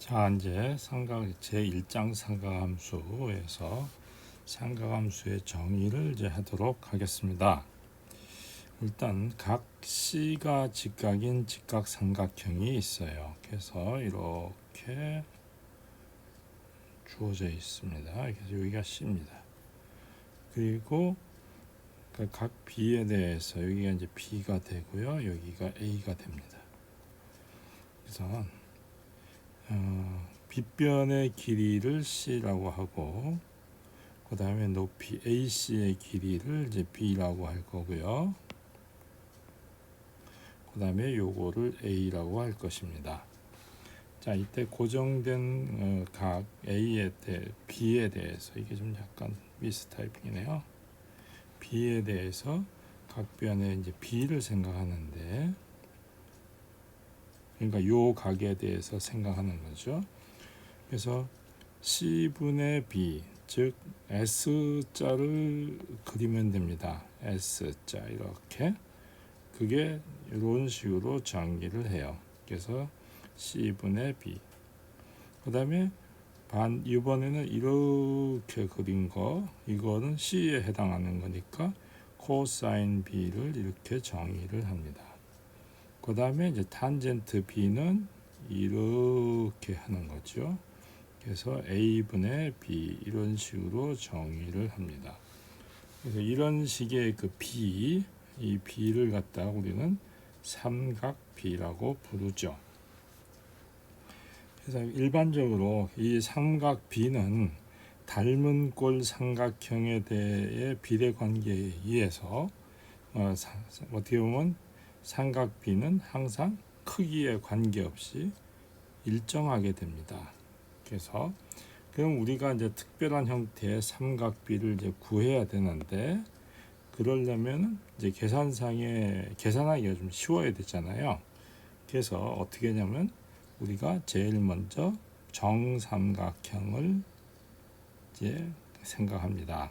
자, 이제 제1장 삼각함수에서 삼각함수의 정의를 이제 하도록 하겠습니다. 일단 각 C가 직각인 직각삼각형이 있어요. 그래서 이렇게 주어져 있습니다. 그래서 여기가 C입니다. 그리고 각 B에 대해서 여기가 이제 B가 되고요. 여기가 A가 됩니다. 그래서 빗변의 길이를 C라고 하고 그 다음에 높이 AC의 길이를 이제 B라고 할 거고요. 그 다음에 요거를 A라고 할 것입니다. 자, 이때 고정된 각 B에 대해서 이게 좀 약간 미스타이핑이네요. B에 대해서 각변의 이제 B를 생각하는데, 그러니까 요 각에 대해서 생각하는 거죠. 그래서 C분의 B, 즉 S자를 그리면 됩니다. S자 이렇게. 그게 이런 식으로 전개를 해요. 그래서 C분의 B. 그 다음에 이번에는 이렇게 그린 거, 이거는 C에 해당하는 거니까 코사인 B를 이렇게 정의를 합니다. 그 다음에 이제 탄젠트 B는 이렇게 하는 거죠. 그래서 A분의 B 이런 식으로 정의를 합니다. 그래서 이런 식의 그 B, 이 B를 갖다가 우리는 삼각 B라고 부르죠. 그래서 일반적으로 이 삼각 B는 닮은 꼴 삼각형에 대해 비례 관계에 의해서 어떻게 보면 삼각 B는 항상 크기에 관계없이 일정하게 됩니다. 그래서 그럼 우리가 이제 특별한 형태의 삼각 B를 이제 구해야 되는데, 그러려면 이제 계산하기가 좀 쉬워야 되잖아요. 그래서 어떻게 하냐면 우리가 제일 먼저 정삼각형을 이제 생각합니다.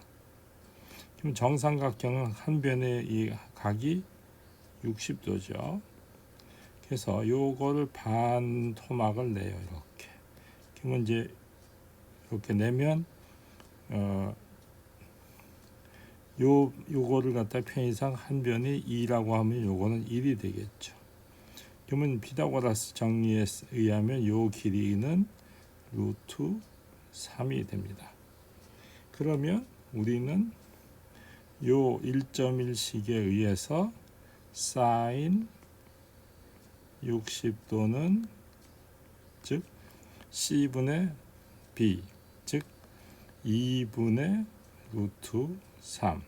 그럼 정삼각형은 한 변의 이 각이 60도죠. 그래서 요거를 반 토막을 내요. 이렇게. 그러면 이제 이렇게 내면 요거를 갖다 편의상 한 변이 2라고 하면 요거는 1이 되겠죠. 그러면 피타고라스 정리에 의하면 요 길이는 루트 3이 됩니다. 그러면 우리는 요 1.1식에 의해서 사인 60도는 즉 C분의 B, 즉 2분의 루트 3,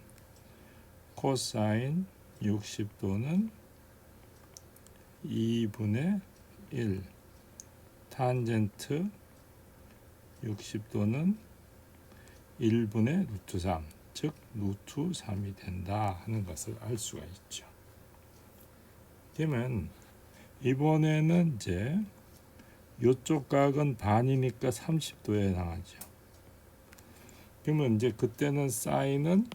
코사인 60도는 2분의 1, 탄젠트 60도는 1분의 루트 3, 즉 루트 3이 된다 하는 것을 알 수가 있죠. 그러면 이번에는 이제 이쪽 각은 반이니까 30도에 해당하죠. 그러면 이제 그때는 사인은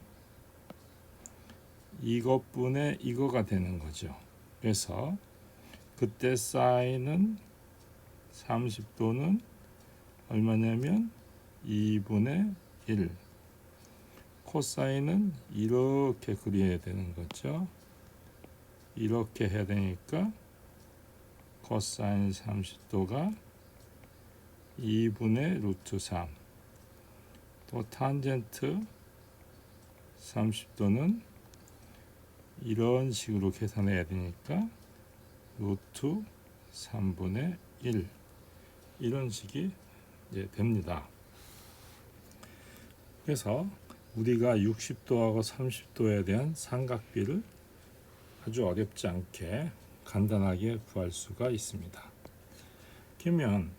이것분의 이거가 되는 거죠. 그래서 그때 사인은 30도는 얼마냐면 2분의 1, 코사인은 이렇게 그려야 되는 거죠. 이렇게 해야 되니까 코사인 30도가 2분의 루트 3, 또 탄젠트 30도는 이런 식으로 계산해야 되니까 루트 3분의 1 이런 식이 이제 됩니다. 그래서 우리가 60도하고 30도에 대한 삼각비를 아주 어렵지 않게 간단하게 구할 수가 있습니다. 그러면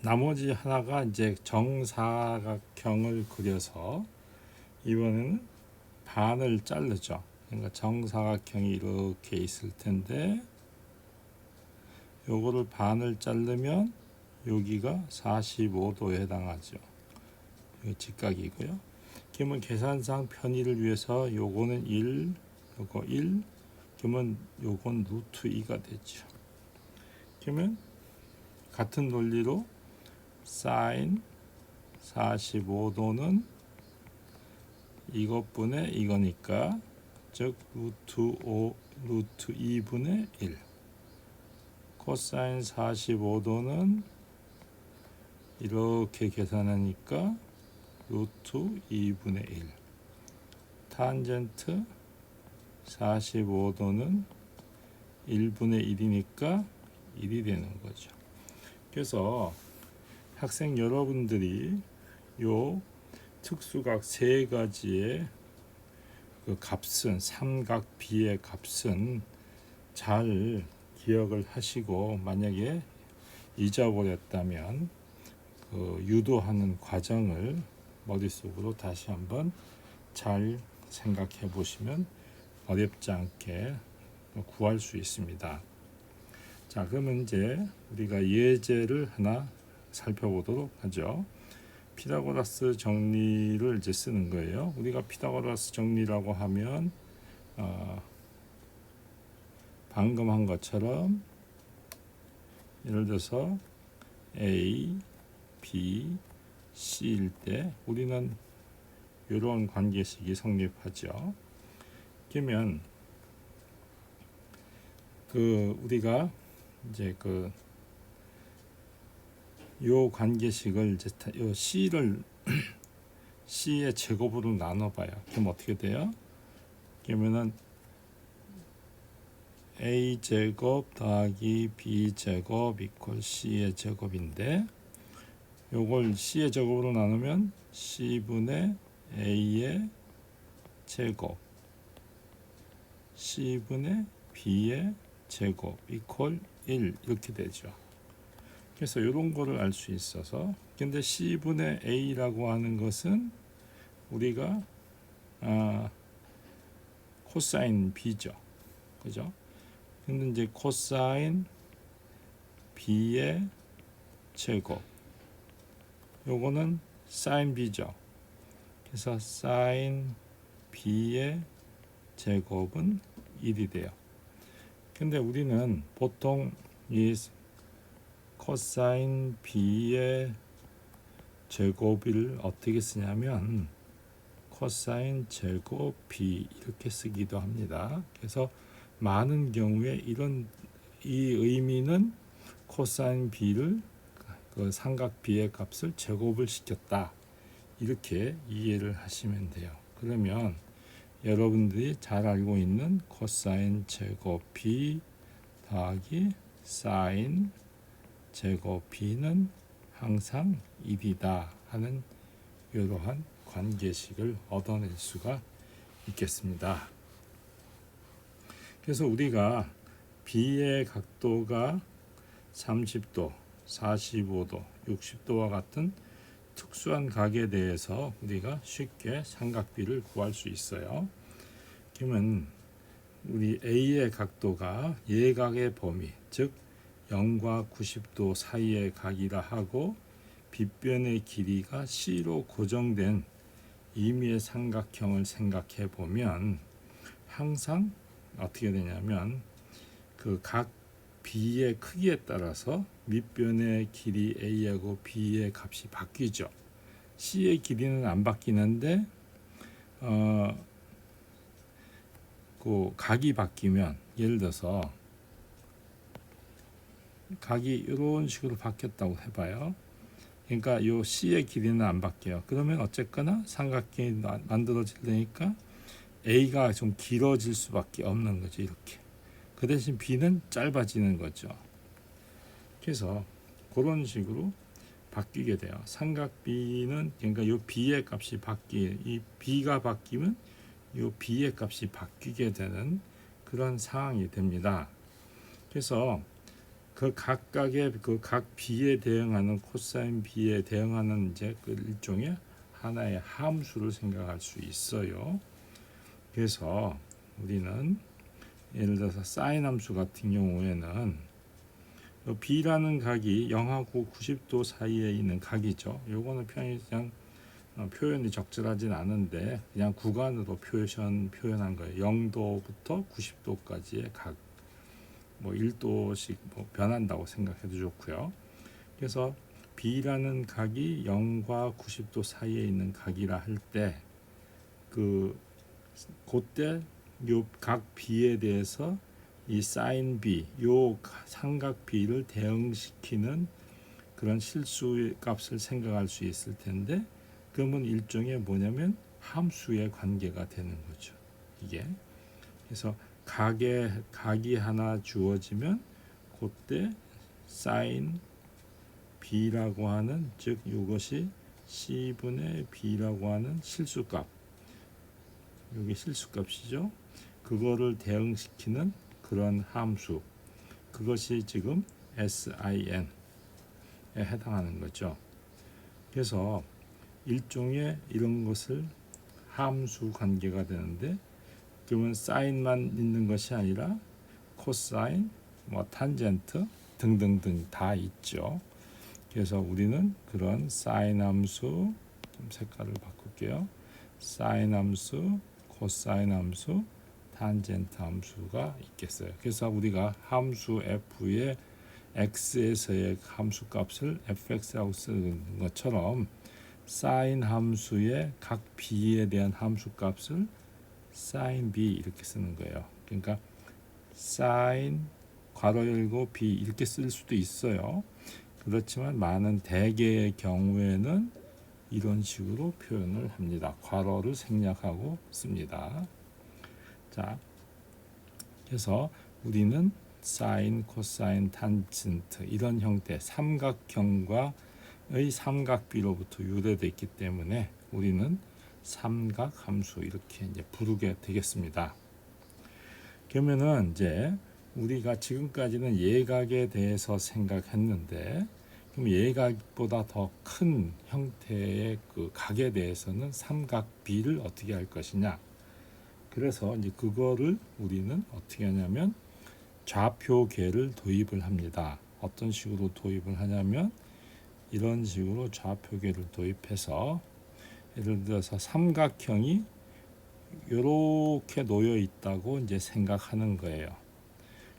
나머지 하나가 이제 정사각형을 그려서 이번에는 반을 자르죠. 그러니까 정사각형이 이렇게 있을 텐데 요거를 반을 자르면 여기가 45도에 해당하죠. 여기 직각이고요. 그러면 계산상 편의를 위해서 요거는 1, 요거 1, 그러면 요건 루트 2가 되죠. 그러면 같은 논리로 사인 45도는 이것분의 이거니까, 즉 루트 2분의 1. 코사인 45도는 이렇게 계산하니까 루트 2분의 1. 탄젠트 45도는 1분의 1이니까 1이 되는 거죠. 그래서 학생 여러분들이 요 특수각 세 가지의 그 값은, 삼각 B의 값은 잘 기억을 하시고, 만약에 잊어버렸다면 그 유도하는 과정을 머릿속으로 다시 한번 잘 생각해 보시면 어렵지 않게 구할 수 있습니다. 자, 그러면 이제 우리가 예제를 하나 살펴보도록 하죠. 피타고라스 정리를 이제 쓰는 거예요. 우리가 피타고라스 정리라고 하면 방금 한 것처럼 예를 들어서 A, B, C일 때 우리는 이런 관계식이 성립하죠. 그러면 우리가 이제 요 관계식을 이제 요 C를 C의 제곱으로 나눠봐요. 그럼 어떻게 돼요? 그러면은 A 제곱 더하기 B 제곱 이퀄 C의 제곱인데, 요걸 C의 제곱으로 나누면 C분의 A의 제곱 C분의 B의 제곱 이퀄 1 이렇게 되죠. 그래서 이런 거를 알 수 있어서, 근데 C분의 A라고 하는 것은 우리가 코사인 B죠. 그죠? 근데 이제 코사인 B의 제곱, 요거는 사인 B죠. 그래서 사인 B의 제곱은 1이 돼요. 근데 우리는 보통 이 코사인 B의 제곱을 어떻게 쓰냐면 코사인 제곱 B 이렇게 쓰기도 합니다. 그래서 많은 경우에 이 의미는 코사인 B를 그 삼각 B의 값을 제곱을 시켰다, 이렇게 이해를 하시면 돼요. 그러면 여러분들이 잘 알고 있는 코사인 제곱 B 더하기 사인 제곱 B는 항상 1이다 하는 이러한 관계식을 얻어낼 수가 있겠습니다. 그래서 우리가 B의 각도가 30도, 45도, 60도와 같은 특수한 각에 대해서 우리가 쉽게 삼각비를 구할 수 있어요. 그러면 우리 A의 각도가 예각의 범위, 즉 0과 90도 사이의 각이라 하고, 빗변의 길이가 C로 고정된 임의의 삼각형을 생각해 보면 항상 어떻게 되냐면 그 각 B의 크기에 따라서 밑변의 길이 A하고 B의 값이 바뀌죠. C의 길이는 안 바뀌는데 그 각이 바뀌면, 예를 들어서 각이 이런 식으로 바뀌었다고 해봐요. 그러니까 요 C의 길이는 안 바뀌어요. 그러면 어쨌거나 삼각형이 만들어지려니까 A가 좀 길어질 수밖에 없는 거죠. 이렇게. 그 대신 B는 짧아지는 거죠. 그래서 그런 식으로 바뀌게 돼요. 삼각 B는, 그러니까 요 B의 값이 이 B가 바뀌면 요 B의 값이 바뀌게 되는 그런 상황이 됩니다. 그래서 그 각각의 그 각 B에 대응하는 코사인 B에 대응하는 이제 그 일종의 하나의 함수를 생각할 수 있어요. 그래서 우리는 예를 들어서 사인 함수 같은 경우에는 B라는 각이 0하고 90도 사이에 있는 각이죠. 요거는 그냥 표현이 적절하진 않은데 그냥 구간으로 표현한 거예요. 0도부터 90도까지의 각, 뭐 1도씩 뭐 변한다고 생각해도 좋고요. 그래서 B라는 각이 0과 90도 사이에 있는 각이라 할 때 그때 요 각 B에 대해서 이 사인 B, 요 삼각 B를 대응시키는 그런 실수 값을 생각할 수 있을 텐데, 그러면 일종의 뭐냐면 함수의 관계가 되는 거죠. 이게. 그래서 각이 하나 주어지면 그때 사인 B라고 하는, 즉 이것이 C분의 B라고 하는 실수값, 여기 실수값이죠. 그거를 대응시키는 그런 함수, 그것이 지금 SIN에 해당하는 거죠. 그래서 일종의 이런 것을 함수 관계가 되는데, 그러면 사인만 있는 것이 아니라 코사인, 탄젠트 등등등 다 있죠. 그래서 우리는 그런 사인 함수, 좀 색깔을 바꿀게요. 사인 함수, 코사인 함수, 탄젠트 함수가 있겠어요. 그래서 우리가 함수 f의 x에서의 함수값을 fx라고 쓰는 것처럼 사인 함수의 각 b에 대한 함수값을 sin b 이렇게 쓰는 거예요. 그러니까 sin 괄호 열고 b 이렇게 쓸 수도 있어요. 그렇지만 많은 대개의 경우에는 이런 식으로 표현을 합니다. 괄호를 생략하고 씁니다. 자, 그래서 우리는 사인, 코사인, 탄젠트 이런 형태 삼각형과의 삼각비로부터 유래됐기 때문에 우리는 삼각함수 이렇게 이제 부르게 되겠습니다. 그러면은 이제 우리가 지금까지는 예각에 대해서 생각했는데, 그럼 예각보다 더 큰 형태의 그 각에 대해서는 삼각비를 어떻게 할 것이냐. 그래서 이제 그거를 우리는 어떻게 하냐면 좌표계를 도입을 합니다. 어떤 식으로 도입을 하냐면 이런 식으로 좌표계를 도입해서, 예를 들어서 삼각형이 이렇게 놓여 있다고 이제 생각하는 거예요.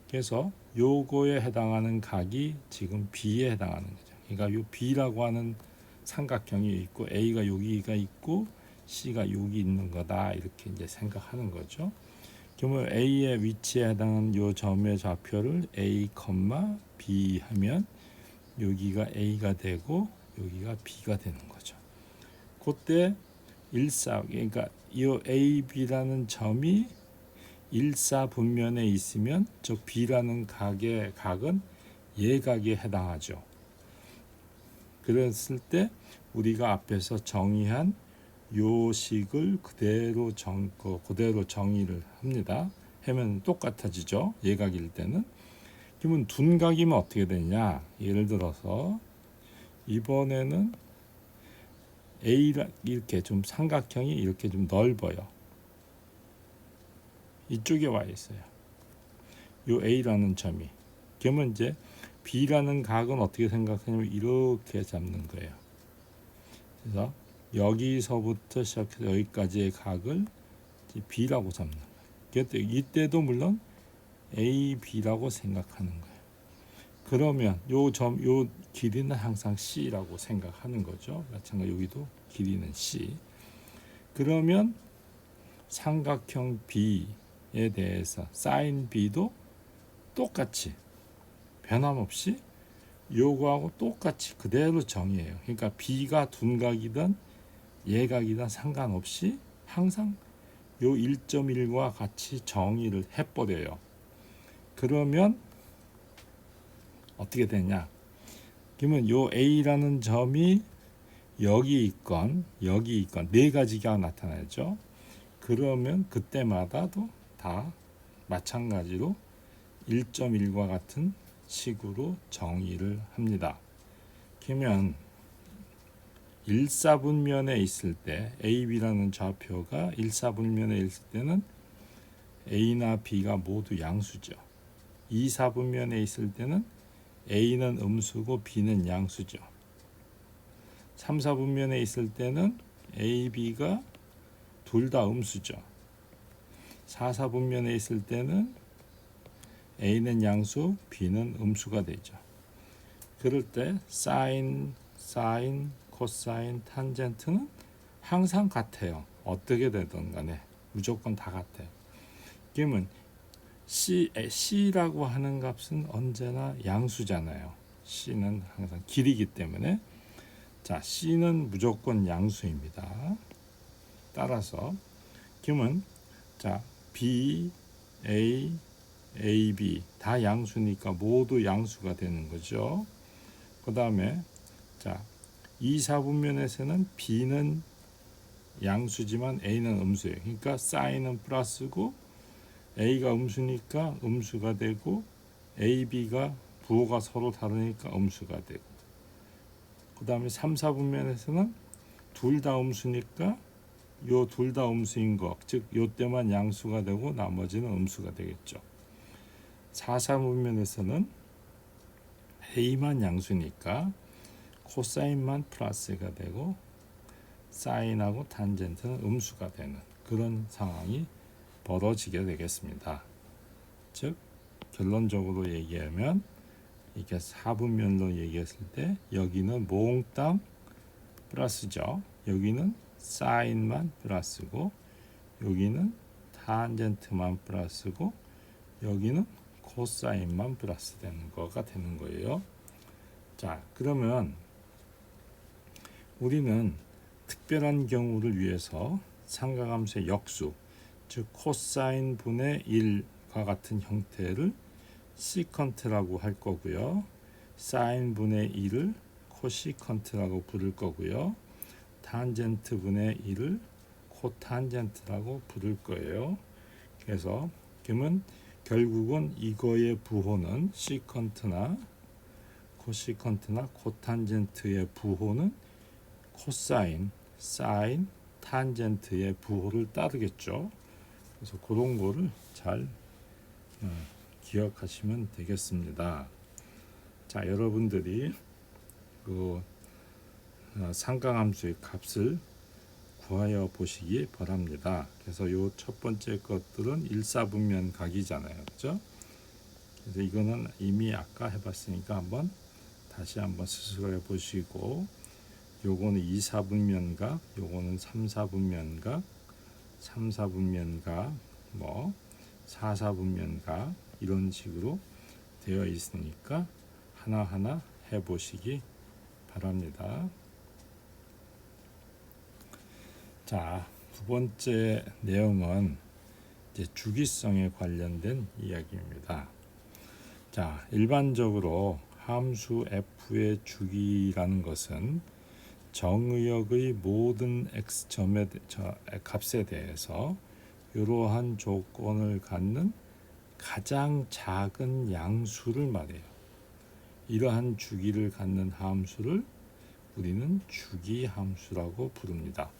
그래서 요거에 해당하는 각이 지금 B에 해당하는 거죠. 그러니까 요 B라고 하는 삼각형이 있고 A가 여기가 있고 C가 여기 있는 거다, 이렇게 이제 생각하는 거죠. 그러면 A의 위치에 해당하는 요 점의 좌표를 A, B 하면 여기가 A가 되고 여기가 B가 되는 거죠. 그때 그러니까 이 A, B라는 점이 일사분면에 있으면 저 B라는 각은 예각에 해당하죠. 그랬을 때 우리가 앞에서 정의한 요식을 그대로 정의를 합니다. 하면 똑같아지죠. 예각일 때는. 그러면 둔각이면 어떻게 되냐? 예를 들어서 이번에는 A라 이렇게 좀 삼각형이 이렇게 좀 넓어요. 이쪽에 와 있어요. 요 A라는 점이. 그러면 이제 B라는 각은 어떻게 생각하냐면 이렇게 잡는 거예요. 그래서 여기서부터 시작해서 여기까지의 각을 B라고 잡는 거예요. 이때도 물론 A, B라고 생각하는 거예요. 그러면 요 길이는 항상 C라고 생각하는 거죠. 마찬가지로 여기도 길이는 C. 그러면 삼각형 B에 대해서 sin B도 똑같이 변함없이 요거하고 똑같이 그대로 정의해요. 그러니까 B가 둔각이든 예각이든 상관없이 항상 요 1.1과 같이 정의를 해버려요. 그러면 어떻게 되냐? 그러면 요 A라는 점이 여기 있건 네 가지가 나타나죠. 그러면 그때마다도 다 마찬가지로 1.1과 같은 식으로 정의를 합니다. 그러면 일사분면에 있을 때 AB라는 좌표가 일사분면에 있을 때는 A나 B가 모두 양수죠. 이사분면에 있을 때는 A는 음수고 B는 양수죠. 3사분면에 있을 때는 A, B가 둘 다 음수죠. 4사분면에 있을 때는 A는 양수, B는 음수가 되죠. 그럴 때 사인, 코사인, 탄젠트는 항상 같아요. 어떻게 되든 간에 무조건 다 같아요. 그러면 C라고 하는 값은 언제나 양수잖아요. C는 항상 길이기 때문에 자, C는 무조건 양수입니다. 따라서 그러면 자, B, A, AB 다 양수니까 모두 양수가 되는 거죠. 그 다음에 자, 2사분면에서는 B는 양수지만 A는 음수예요. 그러니까 사인은 플러스고 A가 음수니까 음수가 되고 AB가 부호가 서로 다르니까 음수가 되고 그 다음에 3, 4분면에서는 둘 다 음수니까 요 둘 다 음수인 거, 즉 요때만 양수가 되고 나머지는 음수가 되겠죠. 4, 3분면에서는 A만 양수니까 코사인만 플러스가 되고 사인하고 탄젠트는 음수가 되는 그런 상황이 벌어지게 되겠습니다. 즉 결론적으로 얘기하면 이게 4분면로 얘기했을 때 여기는 몽땅 플러스죠. 여기는 사인만 플러스고 여기는 탄젠트만 플러스고 여기는 코사인만 플러스 되는 거가 되는 거예요. 자, 그러면 우리는 특별한 경우를 위해서 삼각함수의 역수, 즉 코사인 분의 1과 같은 형태를 시컨트라고 할 거고요. 사인 분의 1을 코시컨트라고 부를 거고요. 탄젠트 분의 1을 코탄젠트라고 부를 거예요. 그래서 그러면 결국은 이거의 부호는 시컨트나 코시컨트나 코탄젠트의 부호는 코사인, 사인, 탄젠트의 부호를 따르겠죠. 그래서 그런 거를 잘 기억하시면 되겠습니다. 자, 여러분들이 그 삼각함수의 값을 구하여 보시기 바랍니다. 그래서 요 첫 번째 것들은 1사분면 각이잖아요. 그죠? 그래서 이거는 이미 아까 해봤으니까 다시 한번 스스로 해보시고 요거는 2사분면각, 요거는 3사분면각, 3사분면각, 4사분면각 이런 식으로 되어 있으니까 하나하나 해보시기 바랍니다. 자, 두 번째 내용은 이제 주기성에 관련된 이야기입니다. 자, 일반적으로 함수 f의 주기라는 것은 정의역의 모든 x점의 값에 대해서 이러한 조건을 갖는 가장 작은 양수를 말해요. 이러한 주기를 갖는 함수를 우리는 주기함수라고 부릅니다.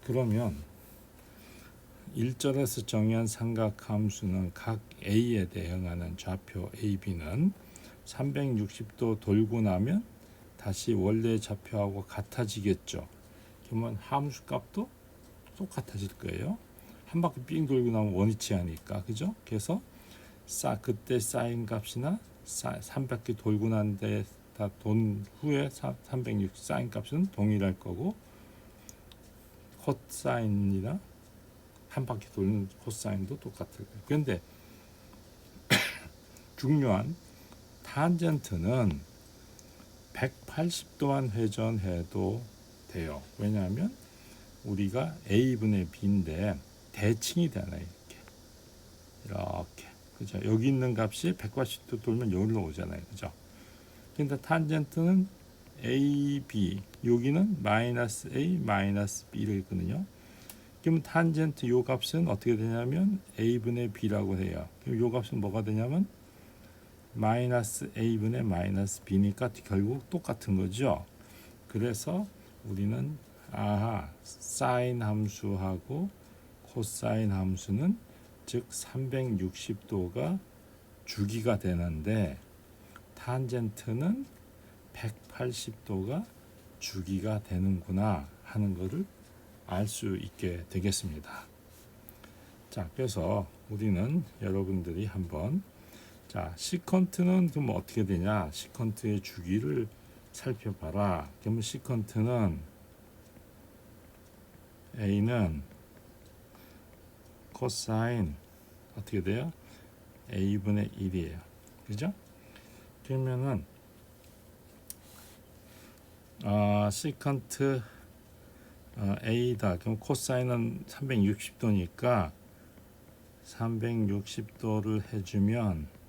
그러면 1절에서 정의한 삼각함수는 각 A에 대응하는 좌표 AB는 360도 돌고 나면 다시 원래 좌표하고 같아지겠죠. 그러면 함수 값도 똑같아질 거예요. 한 바퀴 삥 돌고 나면 원위치 하니까, 그죠? 그래서 그때 사인 값이나 300개 돌고 난 데 다 돈 후에 360 사인 값은 동일할 거고 코사인이나 한 바퀴 돌는 코사인도 똑같을 거예요. 그런데 중요한 탄젠트는 180도만 회전해도 돼요. 왜냐하면 우리가 A분의 B인데 대칭이 되잖아요. 이렇게. 그죠? 여기 있는 값이 180도 돌면 여기로 오잖아요. 그죠? 근데 탄젠트는 AB, 여기는 마이너스 A, 마이너스 B를 있거든요. 그럼 탄젠트 요 값은 어떻게 되냐면 A분의 B라고 해요. 그럼 요 값은 뭐가 되냐면 마이너스 A분의 마이너스 B니까 결국 똑같은 거죠. 그래서 우리는 사인 함수하고 코사인 함수는 즉 360도가 주기가 되는데 탄젠트는 180도가 주기가 되는구나 하는 것을 알 수 있게 되겠습니다. 자, 그래서 우리는 여러분들이 한번 자, 시컨트는 그럼 어떻게 되냐? 시컨트의 주기를 살펴봐라. 그러면 시컨트는 A는 코사인 어떻게 돼요? A분의 1이에요. 그죠? 그러면은 시컨트 A다. 그럼 코사인은 360도니까 360도를 해주면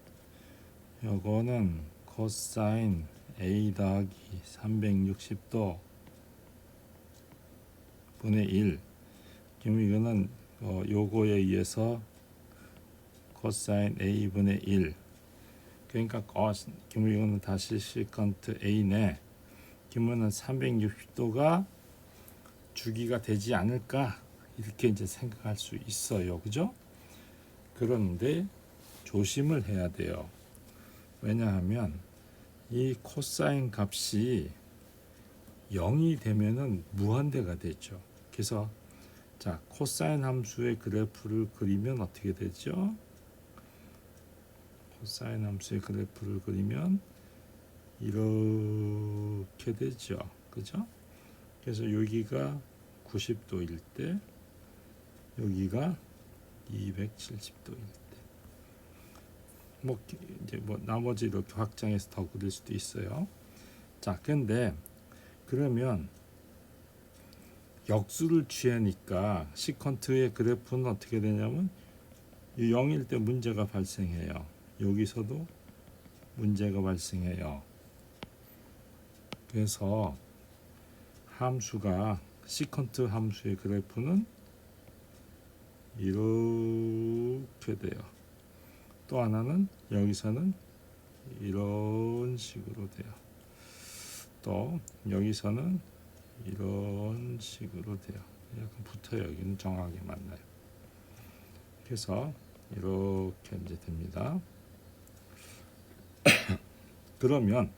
요거는 코사인 A 더하기 360도 분의 1. 그럼 이거는 요거에 의해서 코사인 A 분의 1. 그러니까 그럼 이거는 다시 시컨트 A네. 그러면은 360도가 주기가 되지 않을까 이렇게 이제 생각할 수 있어요. 그죠? 그런데 조심을 해야 돼요. 왜냐하면 이 코사인 값이 0이 되면은 무한대가 되죠. 그래서 자, 코사인 함수의 그래프를 그리면 어떻게 되죠? 코사인 함수의 그래프를 그리면 이렇게 되죠. 그죠? 그래서 여기가 90도일 때 여기가 270도일 때 뭐 이제 뭐 나머지 이렇게 확장해서 더 그릴 수도 있어요. 자, 근데 그러면 역수를 취하니까 시컨트의 그래프는 어떻게 되냐면 0일 때 문제가 발생해요. 여기서도 문제가 발생해요. 그래서 함수가 시컨트 함수의 그래프는 이렇게 돼요. 또 하나는 여기서는 이런 식으로 돼요. 또 여기서는 이런 식으로 돼요. 약간 붙어요. 여기는 정확하게 맞나요. 그래서 이렇게 이제 됩니다. 그러면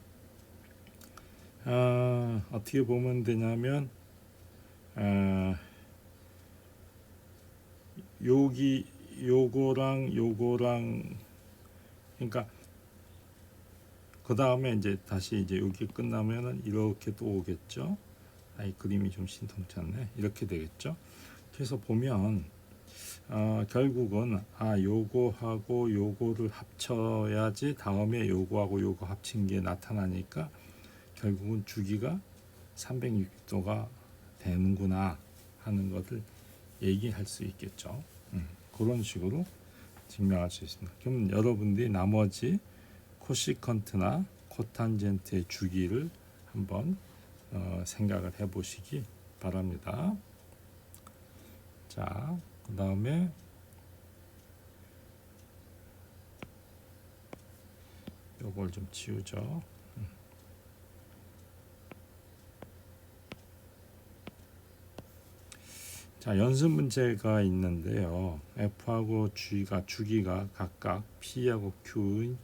어떻게 보면 되냐면 여기 요거랑 그러니까 그 다음에 이제 다시 이제 여기 끝나면은 이렇게 또 오겠죠. 이 그림이 좀 신통찮네. 이렇게 되겠죠. 그래서 보면 결국은 요거하고 요거를 합쳐야지 다음에 요거하고 요거 합친 게 나타나니까 결국은 주기가 360도가 되는구나 하는 것을 얘기할 수 있겠죠. 그런 식으로 증명할 수 있습니다. 그럼 여러분들이 나머지 코시컨트나 코탄젠트의 주기를 한번 생각을 해보시기 바랍니다. 자, 그 다음에 요걸 좀 지우죠. 자, 연습 문제가 있는데요. F하고 주기가 각각 P하고 Q의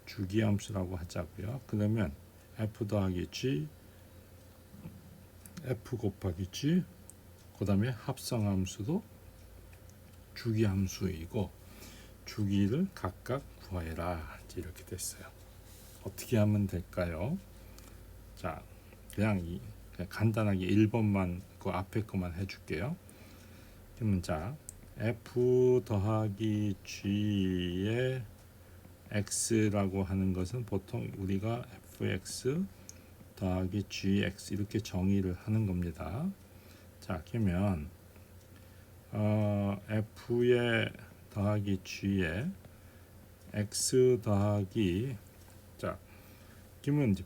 주기함수라고 하자고요. 그러면 F 더하기 G, F 곱하기 G, 그 다음에 합성함수도 주기함수이고 주기를 각각 구하여라. 이렇게 됐어요. 어떻게 하면 될까요? 자, 그냥 간단하게 1번만 그 앞에 것만 해줄게요. 그러면 자, F 더하기 G의 X라고 하는 것은 보통 우리가 FX 더하기 GX 이렇게 정의를 하는 겁니다. 자, 그러면 F의 더하기 G의 X 더하기 자, 그러면 이제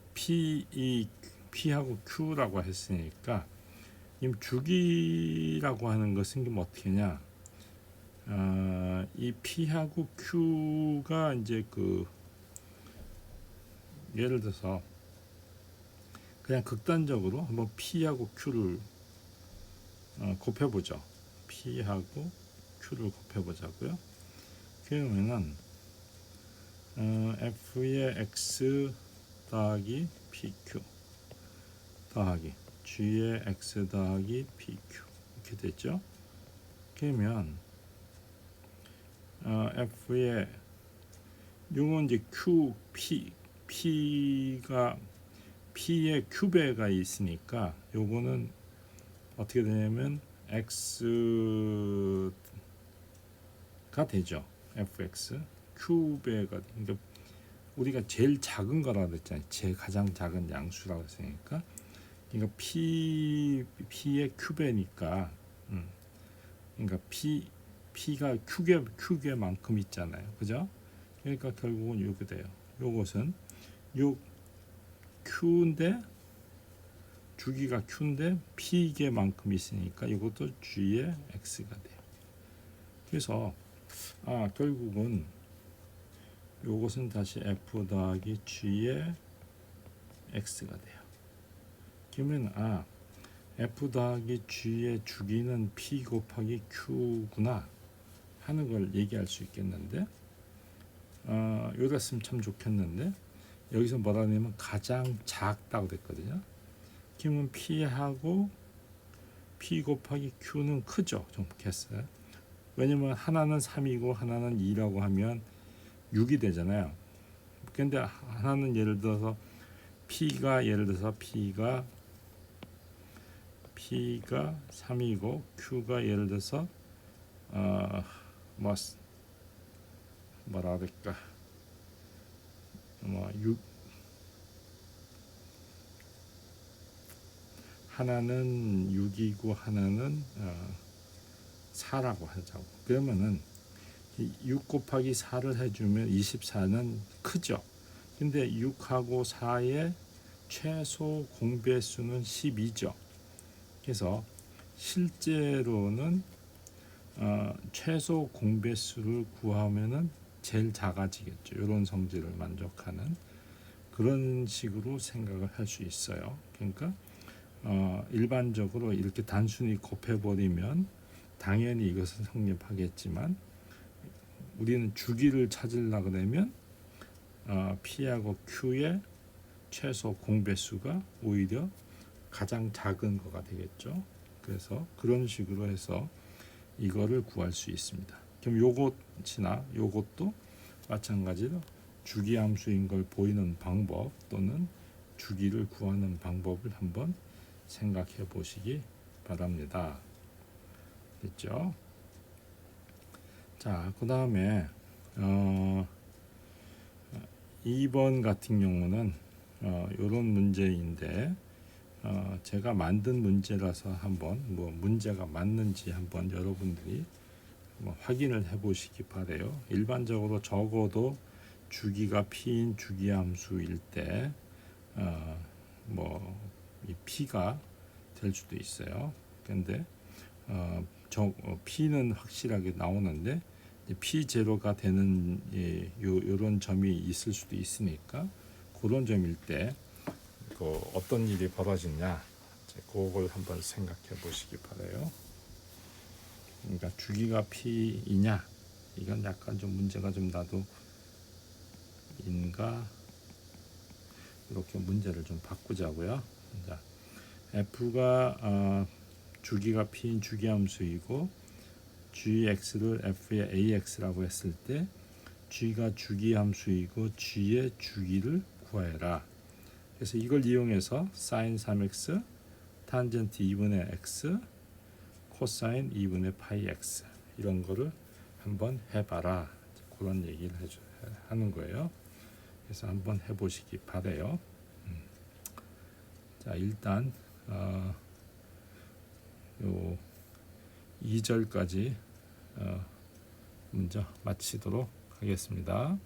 P하고 Q라고 했으니까 이 주기라고 하는 것은 뭐 어떻게냐? 이 P하고 Q가 이제 예를 들어서 그냥 극단적으로 한번 P하고 Q를 곱해보죠. P하고 Q를 곱해보자고요. 그러면은 F의 X 더하기 PQ 더하기 G의 X 더하기 PQ 이렇게 됐죠. 그러면 F의 요건 이제 P가 P의 큐베가 있으니까 요거는 어떻게 되냐면 X가 되죠. fx 큐베가, 그러니까 우리가 제일 작은 거라 그랬잖아요. 제 가장 작은 양수라고 했으니까, 그러니까 P의 큐베니까, 그러니까 P가 큐게만큼 있잖아요. 그죠? 그러니까 결국은 이렇게 돼요. 요것은 요 Q인데, 주기가 Q인데 P개만큼 있으니까 이것도 G의 X가 돼요. 그래서 결국은 요것은 다시 F 더하기 G의 X가 돼요. 그러면 F 더하기 G의 주기는 P 곱하기 Q구나 하는 걸 얘기할 수 있겠는데, 여기다 쓰면 참 좋겠는데, 여기서 뭐라 하냐면 가장 작다고 됐거든요. 그러면 P하고 P 곱하기 Q는 크죠. 좋겠어요. 왜냐면 하나는 3이고 하나는 2라고 하면 6이 되잖아요. 근데 하나는 예를 들어서 P가 3이고 Q가 예를 들어서 뭐라 그럴까, 6, 하나는 6이고 하나는 4라고 하자고. 그러면은 6 곱하기 4를 해주면 24는 크죠. 근데 6하고 4의 최소 공배수는 12죠. 그래서 실제로는 최소 공배수를 구하면은 제일 작아지겠죠. 이런 성질을 만족하는 그런 식으로 생각을 할 수 있어요. 그러니까 일반적으로 이렇게 단순히 곱해버리면 당연히 이것은 성립하겠지만, 우리는 주기를 찾으려고 하면 P하고 Q의 최소 공배수가 오히려 가장 작은 거가 되겠죠. 그래서 그런 식으로 해서 이거를 구할 수 있습니다. 그럼 요것도 마찬가지로 주기 함수인 걸 보이는 방법 또는 주기를 구하는 방법을 한번 생각해 보시기 바랍니다. 됐죠? 자, 그 다음에 2번 같은 경우는 이런 문제인데, 제가 만든 문제라서 한번 문제가 맞는지 한번 여러분들이 확인을 해 보시기 바래요. 일반적으로 적어도 주기가 P인 주기함수일 때 이 P가 될 수도 있어요. 근데 P는 확실하게 나오는데 P0가 되는 요런 점이 있을 수도 있으니까, 그런 점일 때 어떤 일이 벌어지냐, 그걸 한번 생각해 보시기 바래요. 그러니까 주기가 P이냐, 이건 약간 좀 문제가 좀 나도 인가, 이렇게 문제를 좀 바꾸자고요. 자, F가 주기가 P인 주기함수이고 Gx를 F의 AX라고 했을 때 G가 주기함수이고 G의 주기를 구해라. 그래서 이걸 이용해서 sin 3x, 탄젠트 2분의 x, 코사인 2분의 파이 x, 이런 거를 한번 해봐라, 그런 얘기를 하는 거예요. 그래서 한번 해보시기 바래요. 자, 일단 요 2절까지 먼저 마치도록 하겠습니다.